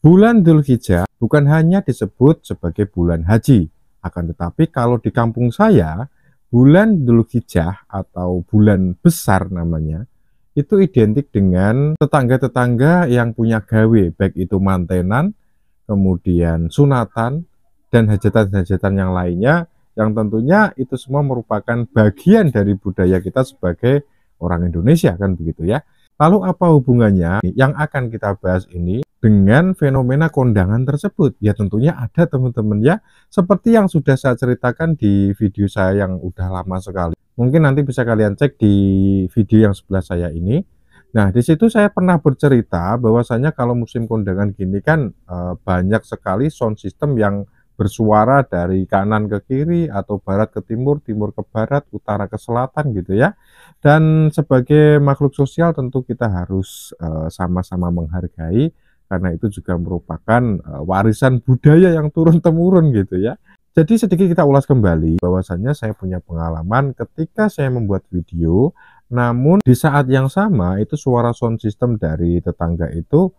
Bulan Dzulhijjah bukan hanya disebut sebagai bulan haji, akan tetapi kalau di kampung saya, bulan Dzulhijjah atau bulan besar namanya, itu identik dengan tetangga-tetangga yang punya gawe, baik itu mantenan, kemudian sunatan, dan hajatan-hajatan yang lainnya, yang tentunya itu semua merupakan bagian dari budaya kita sebagai orang Indonesia, kan begitu ya. Lalu apa hubungannya yang akan kita bahas ini dengan fenomena kondangan tersebut? Ya tentunya ada teman-teman ya, seperti yang sudah saya ceritakan di video saya yang udah lama sekali. Mungkin nanti bisa kalian cek di video yang sebelah saya ini. Nah, di situ saya pernah bercerita bahwasanya kalau musim kondangan gini kan banyak sekali sound system yang bersuara dari kanan ke kiri atau barat ke timur, timur ke barat, utara ke selatan gitu ya. Dan sebagai makhluk sosial tentu kita harus sama-sama menghargai, karena itu juga merupakan warisan budaya yang turun-temurun gitu ya. Jadi sedikit kita ulas kembali bahwasannya saya punya pengalaman ketika saya membuat video, namun di saat yang sama itu suara sound system dari tetangga itu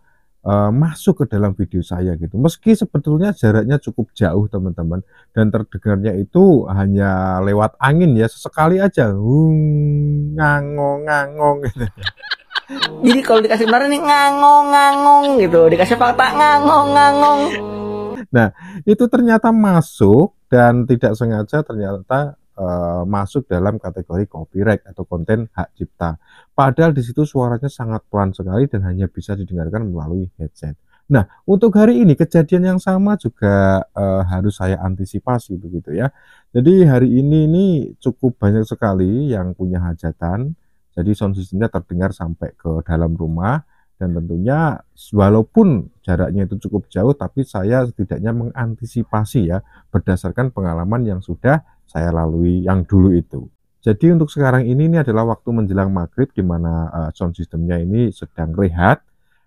masuk ke dalam video saya gitu. Meski sebetulnya jaraknya cukup jauh teman-teman, dan terdengarnya itu hanya lewat angin ya, sesekali aja ngangong-ngangong gitu. Jadi kalau dikasih benar nih ngangong-ngangong gitu, dikasih fakta ngangong-ngangong. Nah, itu ternyata masuk dan tidak sengaja ternyata masuk dalam kategori copyright atau konten hak cipta. Padahal di situ suaranya sangat pelan sekali dan hanya bisa didengarkan melalui headset. Nah, untuk hari ini kejadian yang sama juga harus saya antisipasi begitu ya. Jadi hari ini cukup banyak sekali yang punya hajatan. Jadi sound systemnya terdengar sampai ke dalam rumah, dan tentunya walaupun jaraknya itu cukup jauh, tapi saya setidaknya mengantisipasi ya berdasarkan pengalaman yang sudah saya lalui yang dulu itu. Jadi untuk sekarang ini adalah waktu menjelang maghrib, di mana sound systemnya ini sedang rehat.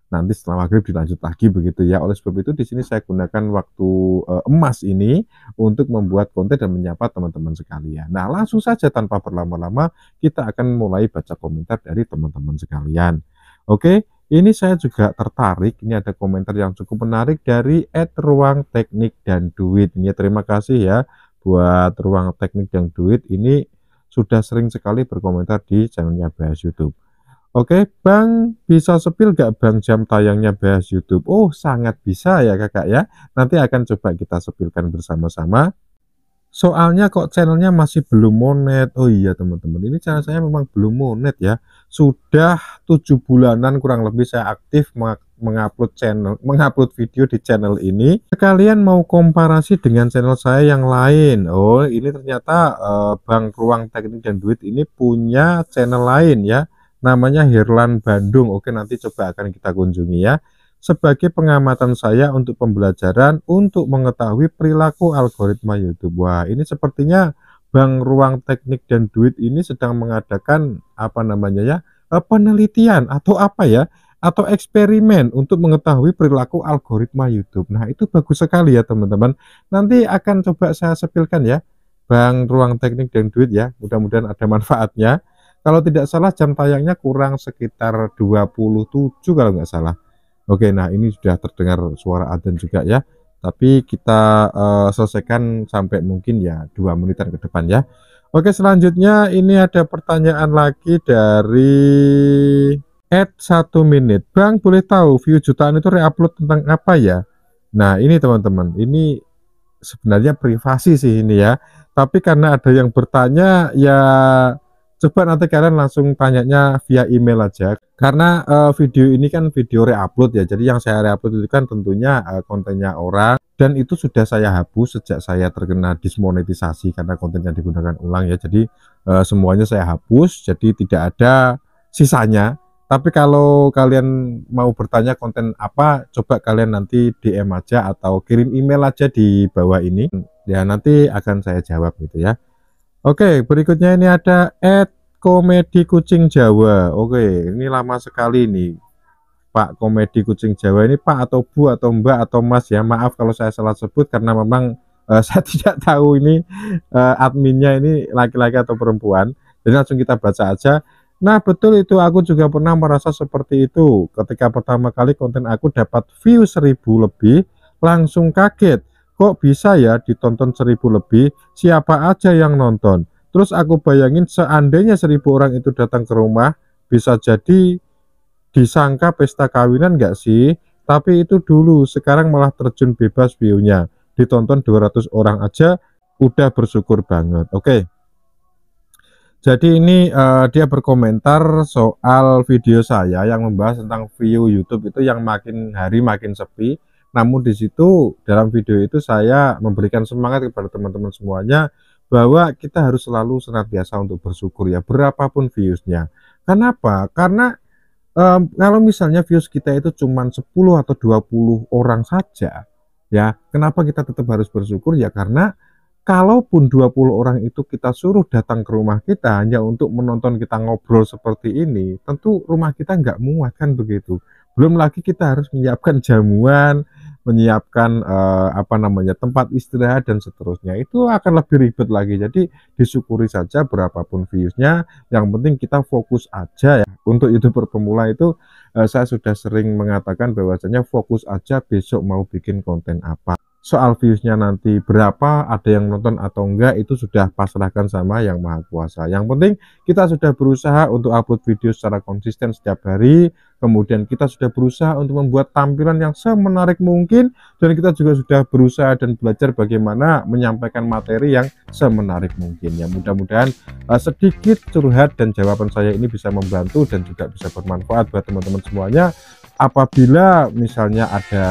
Nanti setelah maghrib dilanjut lagi begitu ya. Oleh sebab itu di sini saya gunakan waktu emas ini untuk membuat konten dan menyapa teman-teman sekalian. Nah, langsung saja tanpa berlama-lama kita akan mulai baca komentar dari teman-teman sekalian. Oke, ini saya juga tertarik. Ini ada komentar yang cukup menarik dari @ruangteknik dan duit. Ini terima kasih ya buat Ruang Teknik dan Duit, ini sudah sering sekali berkomentar di channelnya Bahas YouTube. Oke, Bang, bisa sepil gak Bang jam tayangnya Bahas YouTube? Oh, sangat bisa ya kakak ya. Nanti akan coba kita sepilkan bersama-sama. Soalnya kok channelnya masih belum monet. Oh iya teman-teman, ini channel saya memang belum monet ya. Sudah 7 bulanan kurang lebih saya aktif mengupload video di channel ini. Kalian mau komparasi dengan channel saya yang lain. Oh, ini ternyata Bang Ruang Teknik dan Duit ini punya channel lain ya. Namanya Herlan Bandung. Oke, nanti coba akan kita kunjungi ya. Sebagai pengamatan saya untuk pembelajaran untuk mengetahui perilaku algoritma YouTube. Wah, ini sepertinya Bang Ruang Teknik dan Duit ini sedang mengadakan apa namanya ya, penelitian atau apa ya, atau eksperimen untuk mengetahui perilaku algoritma YouTube. Nah, itu bagus sekali ya teman-teman. Nanti akan coba saya sepilkan ya Bang Ruang Teknik dan Duit ya. Mudah-mudahan ada manfaatnya. Kalau tidak salah jam tayangnya kurang sekitar 27 kalau nggak salah. Oke, nah ini sudah terdengar suara adzan juga ya. Tapi kita selesaikan sampai mungkin ya 2 menitan ke depan ya. Oke, selanjutnya ini ada pertanyaan lagi dari @1 menit. Bang, boleh tahu view jutaan itu reupload tentang apa ya? Nah, ini teman-teman, ini sebenarnya privasi sih ini ya. Tapi karena ada yang bertanya ya, coba nanti kalian langsung tanyanya via email aja, karena video ini kan video reupload ya. Jadi yang saya reupload itu kan tentunya kontennya orang, dan itu sudah saya hapus sejak saya terkena dismonetisasi karena kontennya digunakan ulang ya. Jadi semuanya saya hapus, jadi tidak ada sisanya. Tapi kalau kalian mau bertanya konten apa, coba kalian nanti DM aja atau kirim email aja di bawah ini ya, nanti akan saya jawab gitu ya. Oke, berikutnya ini ada Komedi Kucing Jawa. Oke, ini lama sekali nih Pak Komedi Kucing Jawa. Ini Pak atau Bu atau Mbak atau Mas ya. Maaf kalau saya salah sebut karena memang saya tidak tahu ini adminnya ini laki-laki atau perempuan. Jadi langsung kita baca aja. Nah, betul itu, aku juga pernah merasa seperti itu. Ketika pertama kali konten aku dapat view 1000 lebih, langsung kaget. Kok bisa ya ditonton 1000 lebih? Siapa aja yang nonton? Terus aku bayangin seandainya 1000 orang itu datang ke rumah, bisa jadi disangka pesta kawinan nggak sih? Tapi itu dulu, sekarang malah terjun bebas view-nya. Ditonton 200 orang aja udah bersyukur banget. Oke. Jadi ini dia berkomentar soal video saya yang membahas tentang view YouTube itu yang makin hari makin sepi. Namun di situ dalam video itu saya memberikan semangat kepada teman-teman semuanya bahwa kita harus selalu senantiasa untuk bersyukur ya, berapapun views-nya. Kenapa? Karena kalau misalnya views kita itu cuma 10 atau 20 orang saja, ya, kenapa kita tetap harus bersyukur? Ya karena kalaupun 20 orang itu kita suruh datang ke rumah kita hanya untuk menonton kita ngobrol seperti ini, tentu rumah kita nggak muat kan begitu. Belum lagi kita harus menyiapkan jamuan, menyiapkan tempat istirahat dan seterusnya. Itu akan lebih ribet lagi. Jadi disyukuri saja berapapun views-nya, yang penting kita fokus aja ya. Untuk YouTuber pemula itu saya sudah sering mengatakan bahwasanya fokus aja besok mau bikin konten apa. Soal views-nya nanti berapa, ada yang nonton atau enggak, itu sudah pasrahkan sama Yang Maha Kuasa. Yang penting kita sudah berusaha untuk upload video secara konsisten setiap hari, kemudian kita sudah berusaha untuk membuat tampilan yang semenarik mungkin, dan kita juga sudah berusaha dan belajar bagaimana menyampaikan materi yang semenarik mungkin. Ya mudah-mudahan sedikit curhat dan jawaban saya ini bisa membantu dan juga bisa bermanfaat buat teman-teman semuanya. Apabila misalnya ada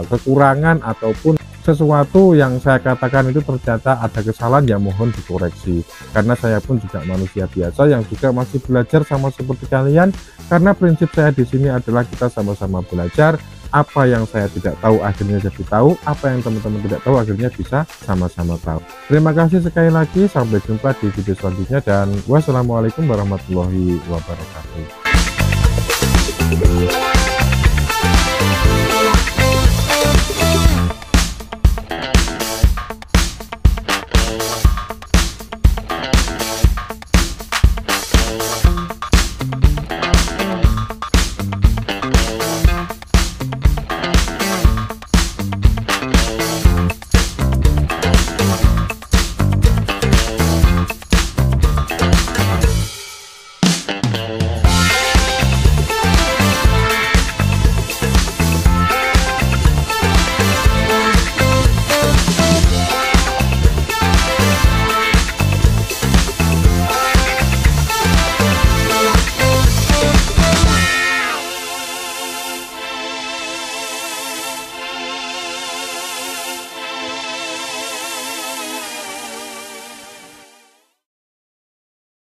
kekurangan ataupun sesuatu yang saya katakan itu ternyata ada kesalahan, ya mohon dikoreksi, karena saya pun juga manusia biasa yang juga masih belajar sama seperti kalian. Karena prinsip saya di sini adalah kita sama-sama belajar. Apa yang saya tidak tahu akhirnya jadi tahu, apa yang teman-teman tidak tahu akhirnya bisa sama-sama tahu. Terima kasih sekali lagi, sampai jumpa di video selanjutnya, dan wassalamualaikum warahmatullahi wabarakatuh.